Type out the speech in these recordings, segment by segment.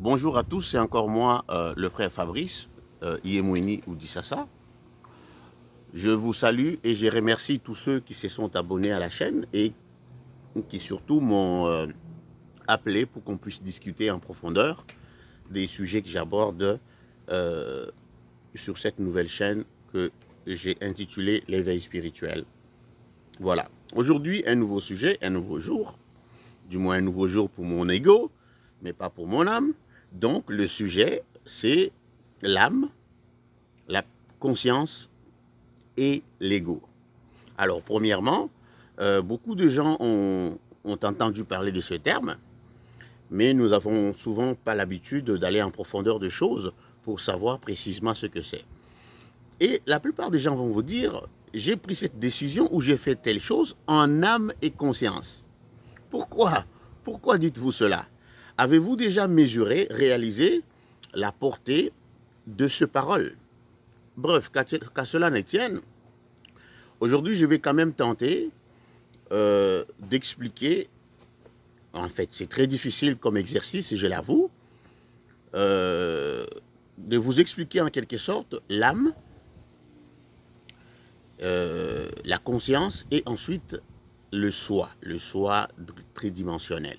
Bonjour à tous, c'est encore moi, le frère Fabrice, Iyemweni Oudissassa. Je vous salue et je remercie tous ceux qui se sont abonnés à la chaîne et qui surtout m'ont appelé pour qu'on puisse discuter en profondeur des sujets que j'aborde sur cette nouvelle chaîne que j'ai intitulée l'éveil spirituel. Voilà. Aujourd'hui, un nouveau sujet, un nouveau jour, du moins un nouveau jour pour mon ego, mais pas pour mon âme. Donc le sujet, c'est l'âme, la conscience et l'ego. Alors premièrement, beaucoup de gens ont entendu parler de ce terme, mais nous n'avons souvent pas l'habitude d'aller en profondeur de choses pour savoir précisément ce que c'est. Et la plupart des gens vont vous dire, j'ai pris cette décision ou j'ai fait telle chose en âme et conscience. Pourquoi? Pourquoi dites-vous cela? Avez-vous déjà mesuré, réalisé la portée de ce parole? Bref, qu'à cela ne tienne, aujourd'hui je vais quand même tenter d'expliquer, en fait c'est très difficile comme exercice, je l'avoue, de vous expliquer en quelque sorte l'âme, la conscience et ensuite le soi tridimensionnel.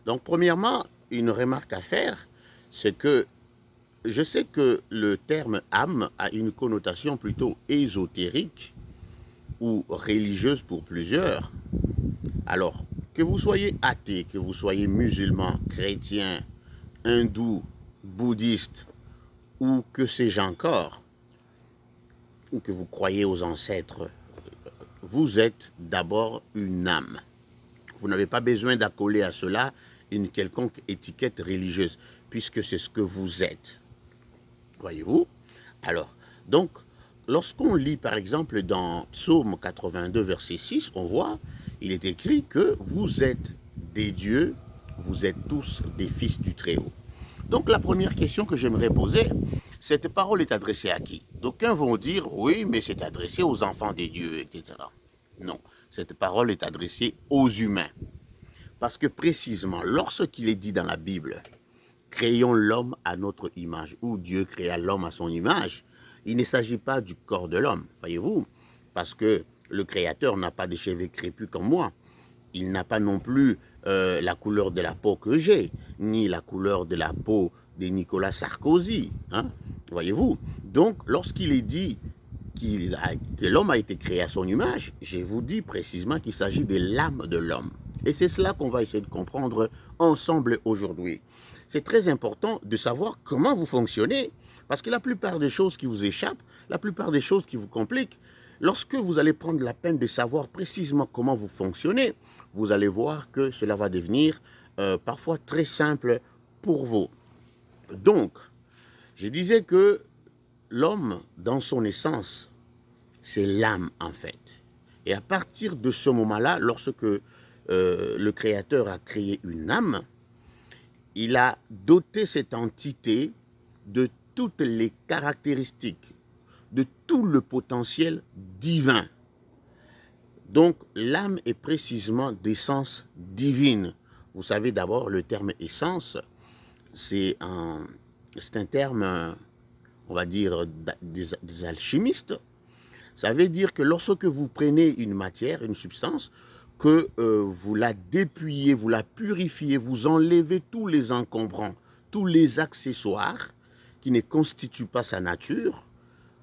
Donc premièrement, une remarque à faire, c'est que je sais que le terme âme a une connotation plutôt ésotérique ou religieuse pour plusieurs. Alors, que vous soyez athée, que vous soyez musulman, chrétien, hindou, bouddhiste ou que sais-je encore, ou que vous croyez aux ancêtres, vous êtes d'abord une âme. Vous n'avez pas besoin d'accoler à cela une quelconque étiquette religieuse, puisque c'est ce que vous êtes. Voyez-vous? Alors, donc, lorsqu'on lit par exemple dans Psaume 82, verset 6, on voit, il est écrit que vous êtes des dieux, vous êtes tous des fils du Très-Haut. Donc la première question que j'aimerais poser, cette parole est adressée à qui? D'aucuns vont dire, oui, mais c'est adressé aux enfants des dieux, etc. Non, cette parole est adressée aux humains. Parce que précisément, lorsqu'il est dit dans la Bible, créons l'homme à notre image, ou Dieu créa l'homme à son image, il ne s'agit pas du corps de l'homme, voyez-vous, parce que le Créateur n'a pas des cheveux crépus comme moi. Il n'a pas non plus la couleur de la peau que j'ai, ni la couleur de la peau de Nicolas Sarkozy, hein, voyez-vous. Donc, lorsqu'il est dit que l'homme a été créé à son image, je vous dis précisément qu'il s'agit de l'âme de l'homme. Et c'est cela qu'on va essayer de comprendre ensemble aujourd'hui. C'est très important de savoir comment vous fonctionnez, parce que la plupart des choses qui vous échappent, la plupart des choses qui vous compliquent, lorsque vous allez prendre la peine de savoir précisément comment vous fonctionnez, vous allez voir que cela va devenir parfois très simple pour vous. Donc, je disais que l'homme, dans son essence, c'est l'âme en fait. Et à partir de ce moment-là, lorsque le Créateur a créé une âme, il a doté cette entité de toutes les caractéristiques, de tout le potentiel divin. Donc l'âme est précisément d'essence divine. Vous savez d'abord le terme essence, c'est un terme, on va dire, des alchimistes. Ça veut dire que lorsque vous prenez une matière, une substance, que vous la dépouillez, vous la purifiez, vous enlevez tous les encombrants, tous les accessoires qui ne constituent pas sa nature,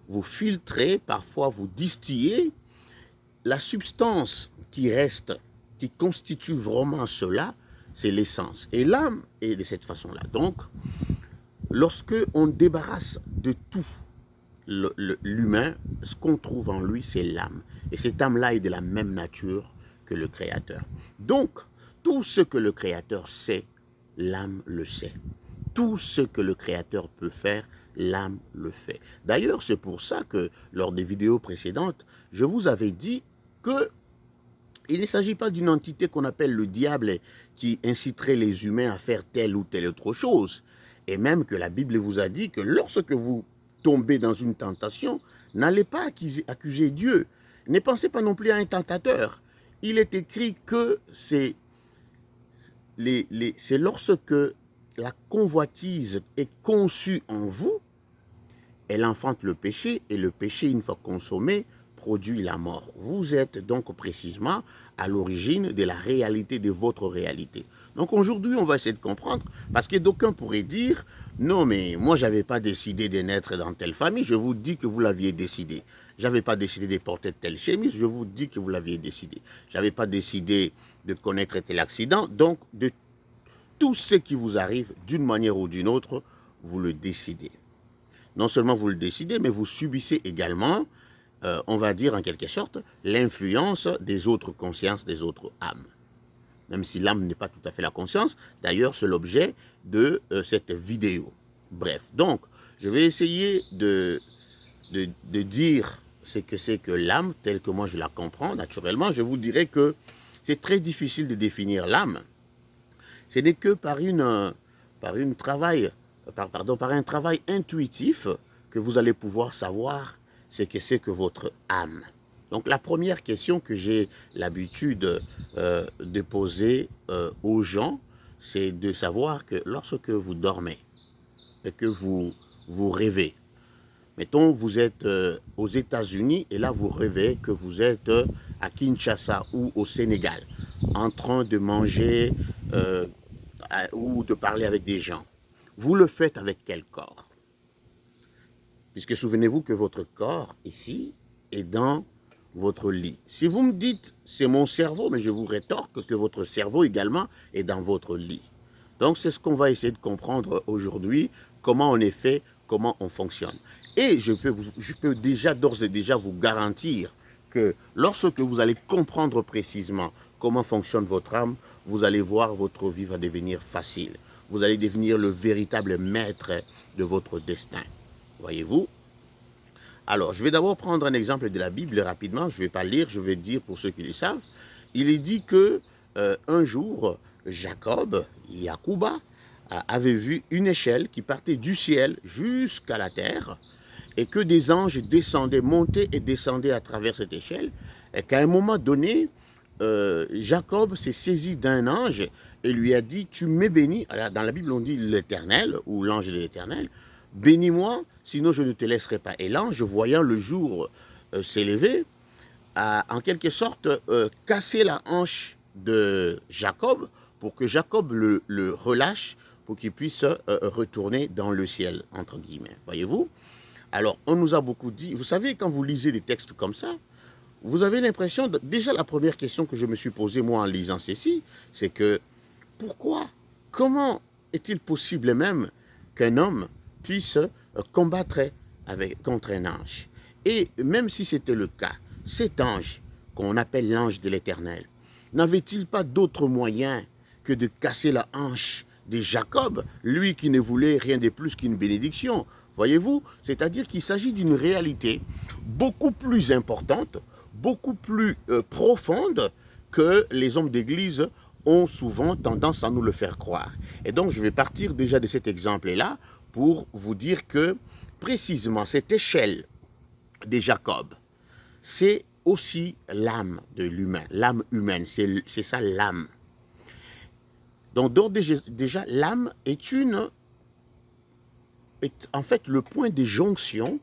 vous filtrez, parfois vous distillez, la substance qui reste, qui constitue vraiment cela, c'est l'essence. Et l'âme est de cette façon-là. Donc, lorsque on débarrasse de tout l'humain, ce qu'on trouve en lui, c'est l'âme. Et cette âme-là est de la même nature que le Créateur. Donc, tout ce que le Créateur sait, l'âme le sait. Tout ce que le Créateur peut faire, l'âme le fait. D'ailleurs, c'est pour ça que, lors des vidéos précédentes, je vous avais dit que il ne s'agit pas d'une entité qu'on appelle le diable qui inciterait les humains à faire telle ou telle autre chose. Et même que la Bible vous a dit que lorsque vous tombez dans une tentation, n'allez pas accuser Dieu. Ne pensez pas non plus à un tentateur. Il est écrit que c'est lorsque la convoitise est conçue en vous, elle enfante le péché, et le péché, une fois consommé, produit la mort. Vous êtes donc précisément à l'origine de la réalité de votre réalité. Donc aujourd'hui, on va essayer de comprendre, parce que d'aucuns pourraient dire, non mais moi je n'avais pas décidé de naître dans telle famille, je vous dis que vous l'aviez décidé. Je n'avais pas décidé de porter telle chemise, je vous dis que vous l'aviez décidé. Je n'avais pas décidé de connaître tel accident, donc de tout ce qui vous arrive d'une manière ou d'une autre, vous le décidez. Non seulement vous le décidez, mais vous subissez également, on va dire en quelque sorte, l'influence des autres consciences, des autres âmes. Même si l'âme n'est pas tout à fait la conscience, d'ailleurs c'est l'objet de cette vidéo. Bref, donc je vais essayer de dire ce que c'est que l'âme, telle que moi je la comprends naturellement. Je vous dirais que c'est très difficile de définir l'âme. Ce n'est que par un travail intuitif que vous allez pouvoir savoir ce que c'est que votre âme. Donc la première question que j'ai l'habitude de poser aux gens, c'est de savoir que lorsque vous dormez et que vous rêvez, mettons vous êtes aux États-Unis et là vous rêvez que vous êtes à Kinshasa ou au Sénégal, en train de manger ou de parler avec des gens. Vous le faites avec quel corps? Puisque souvenez-vous que votre corps, ici, est dans votre lit. Si vous me dites, c'est mon cerveau, mais je vous rétorque que votre cerveau également est dans votre lit. Donc c'est ce qu'on va essayer de comprendre aujourd'hui, comment on est fait, comment on fonctionne. Et je peux déjà, d'ores et déjà, vous garantir que lorsque vous allez comprendre précisément comment fonctionne votre âme, vous allez voir votre vie va devenir facile. Vous allez devenir le véritable maître de votre destin. Voyez-vous? Alors, je vais d'abord prendre un exemple de la Bible rapidement. Je ne vais pas lire, je vais dire pour ceux qui le savent. Il est dit que un jour, Jacob, Yacouba, avait vu une échelle qui partait du ciel jusqu'à la terre et que des anges descendaient, montaient et descendaient à travers cette échelle. Et qu'à un moment donné, Jacob s'est saisi d'un ange et lui a dit, tu m'es béni. Alors, dans la Bible, on dit l'Éternel ou l'ange de l'Éternel. Bénis-moi, sinon je ne te laisserai pas. Et l'ange, voyant le jour s'élever, a en quelque sorte cassé la hanche de Jacob pour que Jacob le relâche pour qu'il puisse retourner dans le ciel, entre guillemets. Voyez-vous? Alors, on nous a beaucoup dit, vous savez, quand vous lisez des textes comme ça, vous avez l'impression, déjà la première question que je me suis posée moi en lisant ceci, c'est que pourquoi, comment est-il possible même qu'un homme puisse combattre contre un ange? Et même si c'était le cas, cet ange, qu'on appelle l'ange de l'Éternel, n'avait-il pas d'autre moyen que de casser la hanche de Jacob, lui qui ne voulait rien de plus qu'une bénédiction? Voyez-vous, c'est-à-dire qu'il s'agit d'une réalité beaucoup plus importante, beaucoup plus profonde que les hommes d'église ont souvent tendance à nous le faire croire. Et donc, je vais partir déjà de cet exemple-là pour vous dire que, précisément, cette échelle de Jacob, c'est aussi l'âme de l'humain, l'âme humaine, c'est ça l'âme. Donc, déjà, l'âme est en fait le point de jonction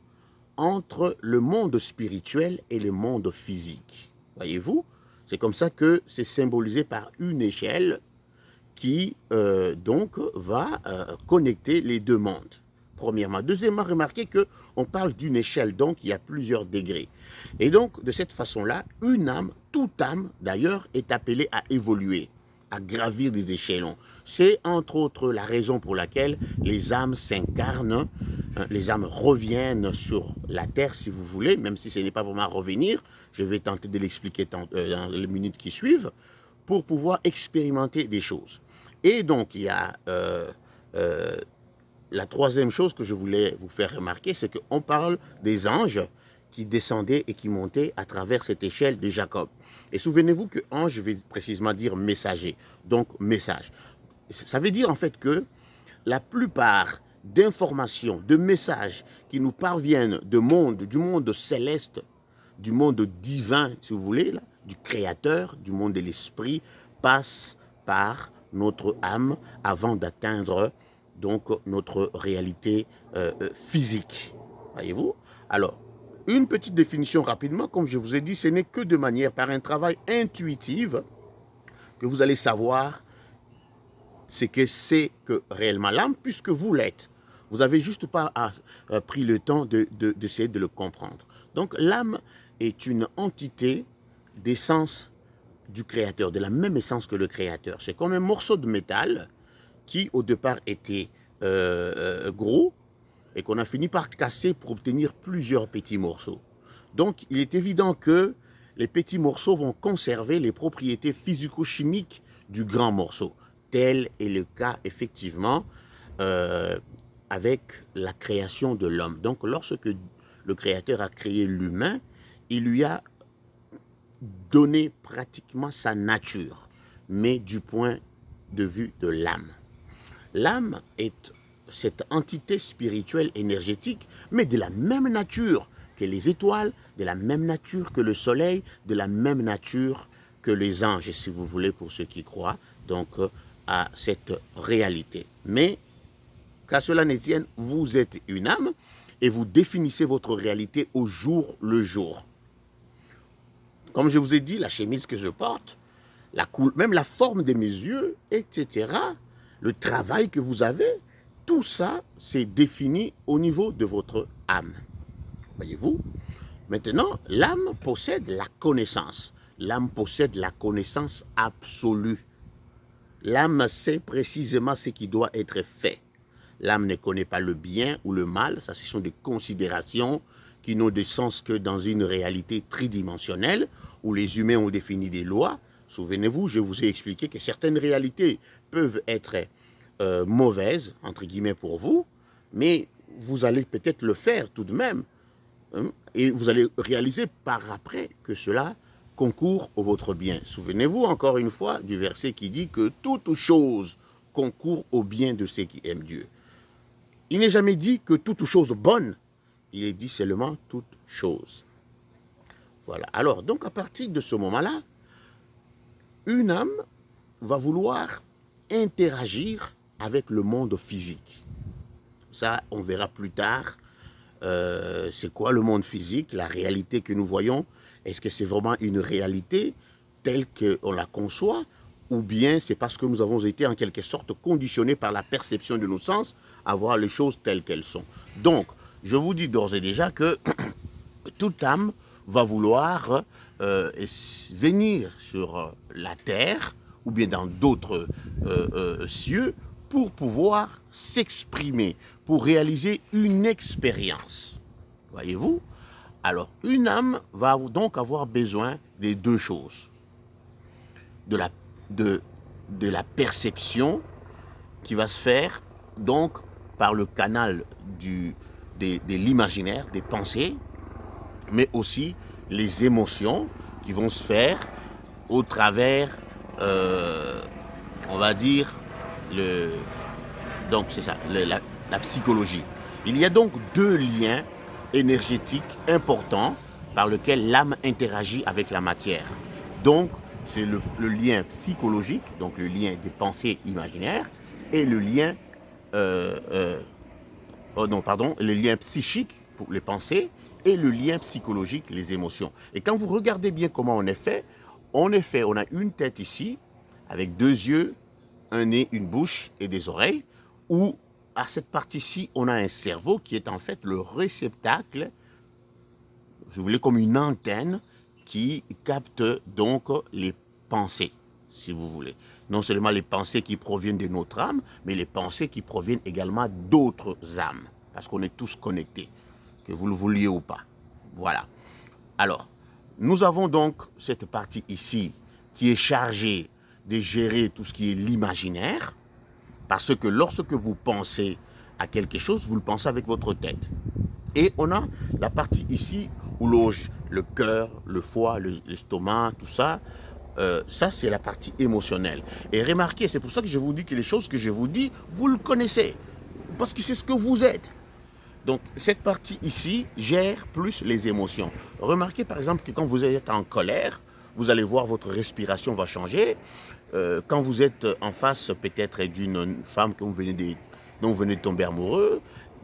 entre le monde spirituel et le monde physique. Voyez-vous? C'est comme ça que c'est symbolisé par une échelle qui donc va connecter les deux mondes, premièrement. Deuxièmement, remarquez qu'on parle d'une échelle, donc il y a plusieurs degrés. Et donc, de cette façon-là, une âme, toute âme d'ailleurs, est appelée à évoluer, à gravir des échelons. C'est entre autres la raison pour laquelle les âmes s'incarnent, les âmes reviennent sur la terre, si vous voulez, même si ce n'est pas vraiment revenir. Je vais tenter de l'expliquer dans les minutes qui suivent, pour pouvoir expérimenter des choses. Et donc, il y a la troisième chose que je voulais vous faire remarquer, c'est qu'on parle des anges qui descendaient et qui montaient à travers cette échelle de Jacob. Et souvenez-vous que ange, je vais précisément dire messager, donc message. Ça veut dire en fait que la plupart d'informations, de messages qui nous parviennent du monde céleste, du monde divin, si vous voulez, là, du créateur, du monde de l'esprit, passent par notre âme avant d'atteindre donc notre réalité physique. Voyez-vous? Alors, une petite définition rapidement, comme je vous ai dit, ce n'est que de manière, par un travail intuitif, que vous allez savoir ce que c'est que réellement l'âme, puisque vous l'êtes. Vous n'avez juste pas pris le temps d'essayer de le comprendre. Donc l'âme est une entité d'essence du Créateur, de la même essence que le Créateur. C'est comme un morceau de métal qui au départ était gros et qu'on a fini par casser pour obtenir plusieurs petits morceaux. Donc il est évident que les petits morceaux vont conserver les propriétés physico-chimiques du grand morceau. Tel est le cas effectivement avec la création de l'homme. Donc lorsque le Créateur a créé l'humain, il lui a donné pratiquement sa nature, mais du point de vue de l'âme. L'âme est cette entité spirituelle énergétique, mais de la même nature que les étoiles, de la même nature que le soleil, de la même nature que les anges, si vous voulez, pour ceux qui croient, donc à cette réalité. Mais, qu'à cela ne tienne, vous êtes une âme et vous définissez votre réalité au jour le jour. Comme je vous ai dit, la chemise que je porte, même la forme de mes yeux, etc., le travail que vous avez, tout ça, c'est défini au niveau de votre âme. Voyez-vous? Maintenant, l'âme possède la connaissance. L'âme possède la connaissance absolue. L'âme sait précisément ce qui doit être fait. L'âme ne connaît pas le bien ou le mal. Ça, ce sont des considérations qui n'ont de sens que dans une réalité tridimensionnelle où les humains ont défini des lois. Souvenez-vous, je vous ai expliqué que certaines réalités peuvent être mauvaises, entre guillemets, pour vous, mais vous allez peut-être le faire tout de même. Et vous allez réaliser par après que cela concourt au votre bien. Souvenez-vous encore une fois du verset qui dit que toute chose concourt au bien de ceux qui aiment Dieu. Il n'est jamais dit que toute chose bonne, il est dit seulement toute chose. Voilà. Alors, donc à partir de ce moment-là, une âme va vouloir interagir avec le monde physique. Ça, on verra plus tard. C'est quoi le monde physique, la réalité que nous voyons? Est-ce que c'est vraiment une réalité telle qu'on la conçoit, ou bien c'est parce que nous avons été en quelque sorte conditionnés par la perception de nos sens à voir les choses telles qu'elles sont? Donc, je vous dis d'ores et déjà que toute âme va vouloir venir sur la terre ou bien dans d'autres cieux pour pouvoir s'exprimer, pour réaliser une expérience. Voyez-vous? Alors, une âme va donc avoir besoin des deux choses. De la perception qui va se faire donc par le canal de l'imaginaire, des pensées, mais aussi les émotions qui vont se faire au travers, on va dire, donc c'est ça, la psychologie. Il y a donc deux liens énergétiques importants par lesquels l'âme interagit avec la matière. Donc, c'est le lien psychologique, donc le lien des pensées imaginaires, et le lien, le lien psychique pour les pensées, et le lien psychologique, les émotions. Et quand vous regardez bien comment on est fait, on a une tête ici, avec deux yeux, un nez, une bouche et des oreilles, où à cette partie-ci, on a un cerveau qui est en fait le réceptacle, si vous voulez, comme une antenne qui capte donc les pensées, si vous voulez. Non seulement les pensées qui proviennent de notre âme, mais les pensées qui proviennent également d'autres âmes, parce qu'on est tous connectés, que vous le vouliez ou pas. Voilà. Alors, nous avons donc cette partie ici qui est chargée de gérer tout ce qui est l'imaginaire, parce que lorsque vous pensez à quelque chose, vous le pensez avec votre tête. Et on a la partie ici où loge le cœur, le foie, l'estomac, tout ça. Ça, c'est la partie émotionnelle. Et remarquez, c'est pour ça que je vous dis que les choses que je vous dis, vous le connaissez. Parce que c'est ce que vous êtes. Donc, cette partie ici gère plus les émotions. Remarquez par exemple que quand vous êtes en colère, vous allez voir votre respiration va changer. Quand vous êtes en face peut-être d'une femme que vous venez dont vous venez de tomber amoureux,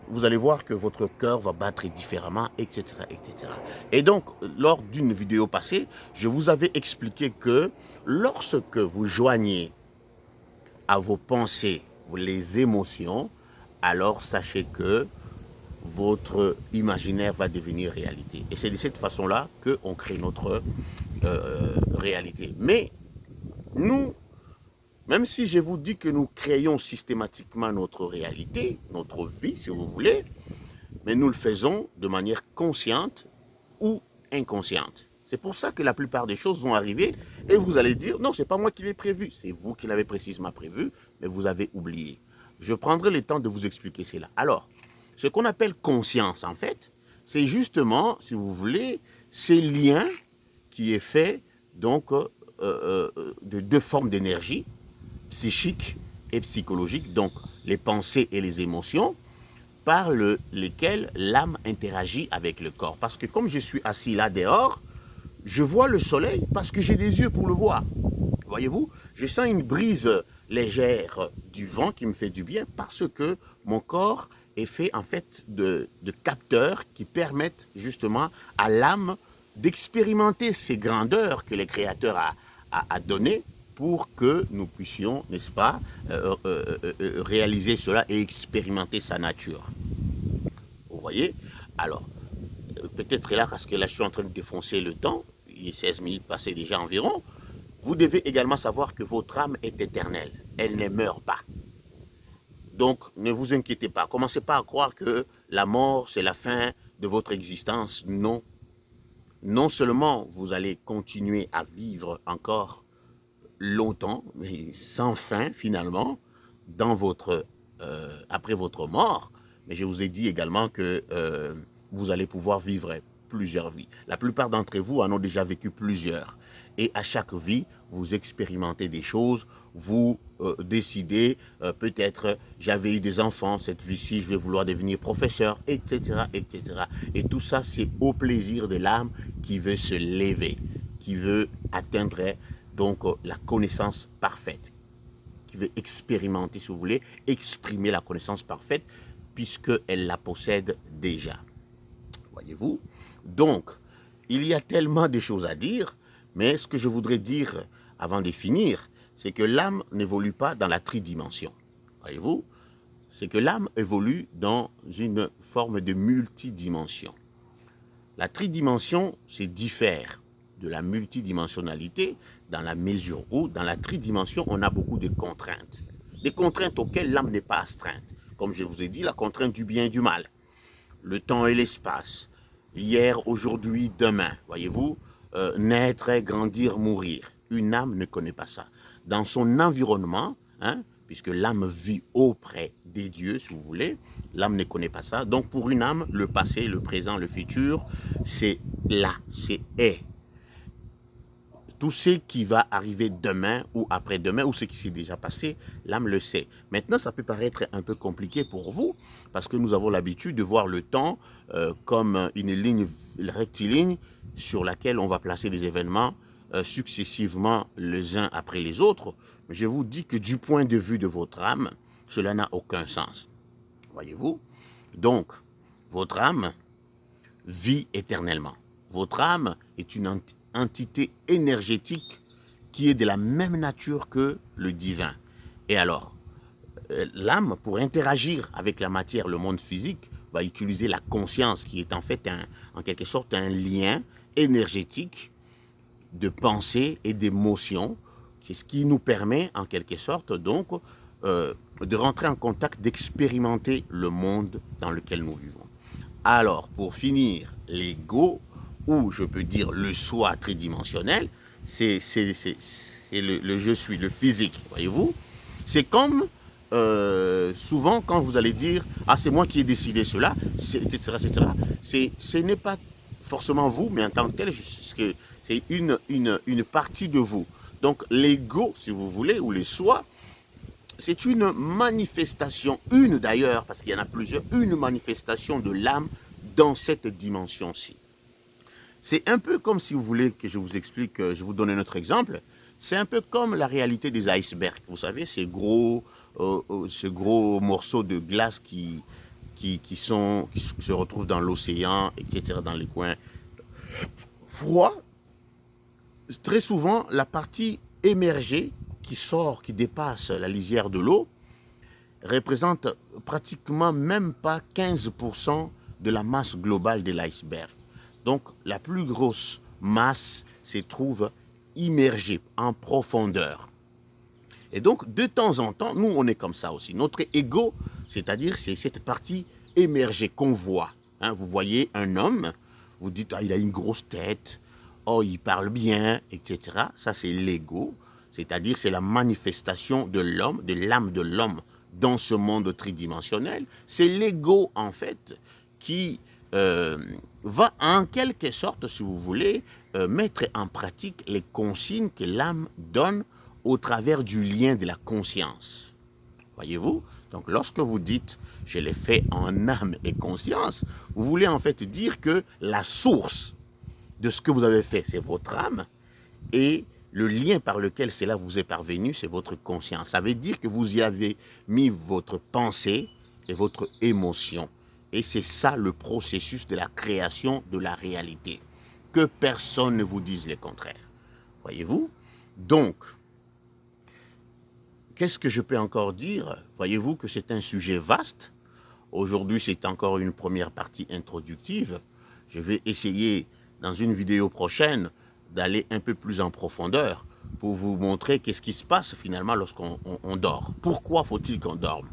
vous allez voir que votre cœur va battre différemment, etc., etc. Et donc, lors d'une vidéo passée, je vous avais expliqué que lorsque vous joignez à vos pensées les émotions, alors sachez que votre imaginaire va devenir réalité. Et c'est de cette façon-là qu'on crée notre réalité. Mais nous, même si je vous dis que nous créons systématiquement notre réalité, notre vie, si vous voulez, mais nous le faisons de manière consciente ou inconsciente. C'est pour ça que la plupart des choses vont arriver et vous allez dire, non, ce n'est pas moi qui l'ai prévu, c'est vous qui l'avez précisément prévu, mais vous avez oublié. Je prendrai le temps de vous expliquer cela. Alors, ce qu'on appelle conscience, en fait, c'est justement, si vous voulez, ces liens qui est fait donc de deux formes d'énergie, psychique et psychologique, donc les pensées et les émotions, par lesquelles l'âme interagit avec le corps. Parce que comme je suis assis là dehors, je vois le soleil parce que j'ai des yeux pour le voir. Voyez-vous, je sens une brise légère du vent qui me fait du bien parce que mon corps est fait en fait de capteurs qui permettent justement à l'âme d'expérimenter ces grandeurs que les créateurs a données pour que nous puissions, n'est-ce pas, réaliser cela et expérimenter sa nature. Vous voyez? Alors, peut-être là, parce que là je suis en train de défoncer le temps, il est 16 minutes passées déjà environ, vous devez également savoir que votre âme est éternelle, elle ne meurt pas. Donc ne vous inquiétez pas, commencez pas à croire que la mort c'est la fin de votre existence, non. Non seulement vous allez continuer à vivre encore longtemps, mais sans fin finalement, dans votre, après votre mort, mais je vous ai dit également que vous allez pouvoir vivre plusieurs vies. La plupart d'entre vous en ont déjà vécu plusieurs. Et à chaque vie, vous expérimentez des choses, vous décidez, peut-être j'avais eu des enfants, cette vie-ci, je vais vouloir devenir professeur, etc., etc. Et tout ça, c'est au plaisir de l'âme qui veut se lever, qui veut atteindre donc la connaissance parfaite, qui veut expérimenter, si vous voulez, exprimer la connaissance parfaite, puisqu'elle la possède déjà. Voyez-vous? Donc, il y a tellement de choses à dire, mais ce que je voudrais dire avant de finir, c'est que l'âme n'évolue pas dans la tridimension. Voyez-vous? C'est que l'âme évolue dans une forme de multidimension. La tridimension, c'est diffère de la multidimensionnalité dans la mesure où, dans la tridimension, on a beaucoup de contraintes. Des contraintes auxquelles l'âme n'est pas astreinte. Comme je vous ai dit, la contrainte du bien et du mal. Le temps et l'espace. Hier, aujourd'hui, demain. Voyez-vous, naître, grandir, mourir. Une âme ne connaît pas ça. Dans son environnement, hein, puisque l'âme vit auprès des dieux, si vous voulez, l'âme ne connaît pas ça. Donc pour une âme, le passé, le présent, le futur, c'est là, c'est est. Tout ce qui va arriver demain ou après-demain ou ce qui s'est déjà passé, l'âme le sait. Maintenant, ça peut paraître un peu compliqué pour vous parce que nous avons l'habitude de voir le temps comme une ligne rectiligne sur laquelle on va placer des événements successivement les uns après les autres. Mais je vous dis que du point de vue de votre âme, cela n'a aucun sens. Voyez-vous? Donc, votre âme vit éternellement. Votre âme est une entité énergétique qui est de la même nature que le divin. Et alors, l'âme, pour interagir avec la matière, le monde physique, va utiliser la conscience qui est en fait en quelque sorte un lien énergétique de pensée et d'émotion. C'est ce qui nous permet en quelque sorte donc de rentrer en contact, d'expérimenter le monde dans lequel nous vivons. Alors, pour finir, l'ego, ou je peux dire le soi tridimensionnel, c'est le je suis, le physique, voyez-vous. C'est comme souvent quand vous allez dire « Ah, c'est moi qui ai décidé cela », etc., etc. Ce n'est pas forcément vous, mais en tant que tel, c'est une partie de vous. Donc l'ego, si vous voulez, ou le soi, c'est une manifestation, une d'ailleurs, parce qu'il y en a plusieurs, une manifestation de l'âme dans cette dimension-ci. C'est un peu comme si vous voulez que je vous explique, je vous donne un autre exemple, C'est un peu comme la réalité des icebergs. Vous savez, ces gros morceaux de glace qui se retrouvent dans l'océan, etc., dans les coins froids. Très souvent, la partie émergée qui sort, qui dépasse la lisière de l'eau, représente pratiquement même pas 15% de la masse globale de l'iceberg. Donc, la plus grosse masse se trouve immergée en profondeur. Et donc, de temps en temps, nous, on est comme ça aussi. Notre ego, c'est-à-dire, c'est cette partie émergée qu'on voit. Hein, vous voyez un homme, vous dites, ah, il a une grosse tête, oh, il parle bien, etc. Ça, c'est l'ego, c'est-à-dire, c'est la manifestation de l'homme, de l'âme de l'homme dans ce monde tridimensionnel. C'est l'ego, en fait, qui va en quelque sorte, si vous voulez, mettre en pratique les consignes que l'âme donne au travers du lien de la conscience. Voyez-vous? Donc, lorsque vous dites « je l'ai fait en âme et conscience », vous voulez en fait dire que la source de ce que vous avez fait, c'est votre âme, et le lien par lequel cela vous est parvenu, c'est votre conscience. Ça veut dire que vous y avez mis votre pensée et votre émotion. Et c'est ça le processus de la création de la réalité. Que personne ne vous dise le contraire. Voyez-vous? Donc, qu'est-ce que je peux encore dire? Voyez-vous que c'est un sujet vaste. Aujourd'hui, c'est encore une première partie introductive. Je vais essayer, dans une vidéo prochaine, d'aller un peu plus en profondeur pour vous montrer qu'est-ce qui se passe finalement lorsqu'on dort. Pourquoi faut-il qu'on dorme?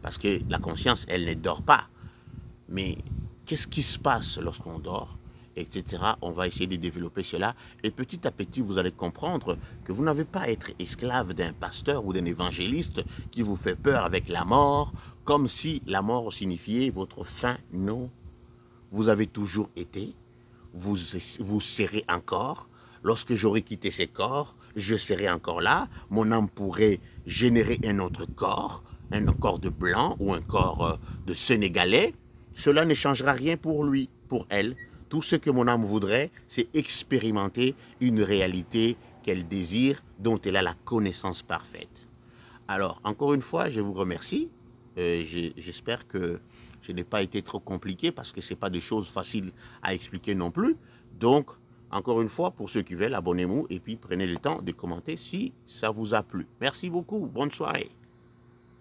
Parce que la conscience, elle ne dort pas. Mais qu'est-ce qui se passe lorsqu'on dort, etc. On va essayer de développer cela. Et petit à petit, vous allez comprendre que vous n'avez pas à être esclave d'un pasteur ou d'un évangéliste qui vous fait peur avec la mort, comme si la mort signifiait votre fin. Non. Vous avez toujours été, vous serez encore. Lorsque j'aurai quitté ces corps, je serai encore là. Mon âme pourrait générer un autre corps, un corps de blanc ou un corps de Sénégalais. Cela ne changera rien pour lui, pour elle. Tout ce que mon âme voudrait, c'est expérimenter une réalité qu'elle désire, dont elle a la connaissance parfaite. Alors, encore une fois, je vous remercie. J'espère que je n'ai pas été trop compliqué parce que ce n'est pas des choses faciles à expliquer non plus. Donc, encore une fois, pour ceux qui veulent, abonnez-vous et puis prenez le temps de commenter si ça vous a plu. Merci beaucoup. Bonne soirée.